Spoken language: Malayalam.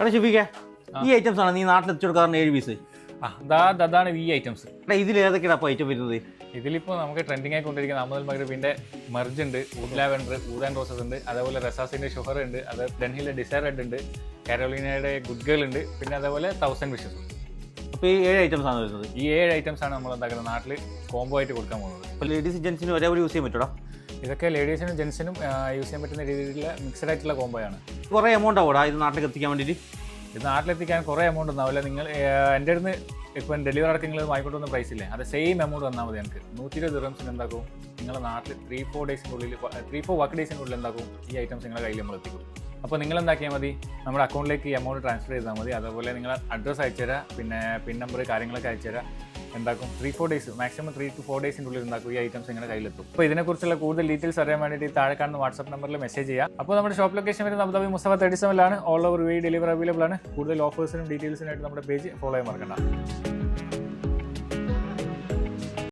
എടാ ഷിഫിക്ക, ഈ ഐറ്റംസ് ആണ് നീ നാട്ടിൽ എത്തിച്ചു കൊടുക്കാറുണ്ട് 7 പീസ്. അതാണ് ഈ ഐറ്റംസ്. എടാ ഇതിൽ ഏതൊക്കെയാണ് അപ്പോൾ ഐറ്റം വരുന്നത്? ഇതിലിപ്പോൾ നമുക്ക് ട്രെൻഡിങ് ആയിക്കൊണ്ടിരിക്കുന്ന അഹമ്മദ് മഗ്രിബിൻ്റെ മെർജ് ഉണ്ട്, വുഡ് ലാവൻഡർ, ഊദ് ആൻഡ് റോസസ് ഉണ്ട്, അതേപോലെ റസാസിൻ്റെ ഷുഹർ ഉണ്ട്, അത് ഡെൻഹിലെ ഡിസൈർ റെഡ് ഉണ്ട്, കാരോളിനയുടെ ഗുഡ് ഗേൾ ഉണ്ട്, പിന്നെ അതേപോലെ 1000 വിഷസ്. അപ്പോൾ ഈ 7 ഐറ്റംസ് ആണ് വരുന്നത്. ഈ 7 ഐറ്റംസ് ആണ് നമ്മൾ എന്താക്കുന്നത് നാട്ടിൽ കോംബോ ആയിട്ട് കൊടുക്കാൻ പോകുന്നത്. അപ്പോൾ ലേഡീസ് ജെൻസിന് ഒരേപോലെ യൂസ് ചെയ്യാൻ പറ്റൂടാ? ഇതൊക്കെ ലേഡീസിനും ജെൻസിനും യൂസ് ചെയ്യാൻ പറ്റുന്ന രീതിയിലുള്ള മിക്സഡ് ആയിട്ടുള്ള കോംബോയാണ്. കുറേ എമൗണ്ട് ആവൂടാ ഇത് നാട്ടിലേക്ക് എത്തിക്കാൻ വേണ്ടിയിട്ട്? ഇത് നാട്ടിലെത്തിക്കാൻ കുറേ എമൗണ്ട് ഉണ്ടാവില്ല. നിങ്ങൾ എൻ്റെ അടുത്ത് ഇപ്പം ഡെലിവറി അടക്കം നിങ്ങൾ വാങ്ങിക്കൊണ്ട് വന്ന പ്രൈസ് ഇല്ലേ, അത് സെയിം എമൗണ്ട് വന്നാൽ മതി. എനിക്ക് 120 ദിർഹംസിന് എന്താക്കും നിങ്ങളുടെ നാട്ടിൽ 3-4 ഡേയ്സിനുള്ളിൽ 3-4 വർക്ക് ഡേയ്സിനുള്ളിൽ എന്താക്കും ഈ ഐറ്റംസ് നിങ്ങളുടെ കയ്യിൽ നമ്മൾ എത്തിക്കും. അപ്പോൾ നിങ്ങൾ എന്താക്കിയാൽ മതി, നമ്മുടെ അക്കൗണ്ടിലേക്ക് ഈ എമൗണ്ട് ട്രാൻസ്ഫർ ചെയ്താൽ മതി. അതുപോലെ നിങ്ങൾ അഡ്രസ്സ് അയച്ചു തരാം, പിന്നെ പിൻ നമ്പർ കാര്യങ്ങളൊക്കെ അയച്ചു തരാം. എന്താക്കും 3-4 ഡേയ്സ്, മാക്സിമം 3-4 ഡേയ്സിൻ്റെ ഉള്ളിൽ എന്താക്കും ഈ ഐറ്റംസ് നിങ്ങളുടെ കയ്യിലെത്തും. അപ്പോൾ ഇതിനെക്കുറിച്ചുള്ള കൂടുതൽ ഡീറ്റെയിൽസ് അറിയാൻ വേണ്ടിയിട്ട് താഴെ കാണുന്ന വാട്സ്ആപ്പ് നമ്പറിൽ മെസ്സേജ് ചെയ്യാം. അപ്പോൾ നമ്മുടെ ഷോപ്പ് ലൊക്കേഷൻ വരുന്നത് അബുദാബി മുസ്തഫ 37 ഓൾ ഓവർ വേ ഡെലിവറി അവൈലബിൾ ആണ്. കൂടുതൽ ഓഫേഴ്സിനും ഡീറ്റെയിൽസിനായിട്ട് നമ്മുടെ പേജ് ഫോളോ ചെയ്യാൻ മറക്കണ്ട.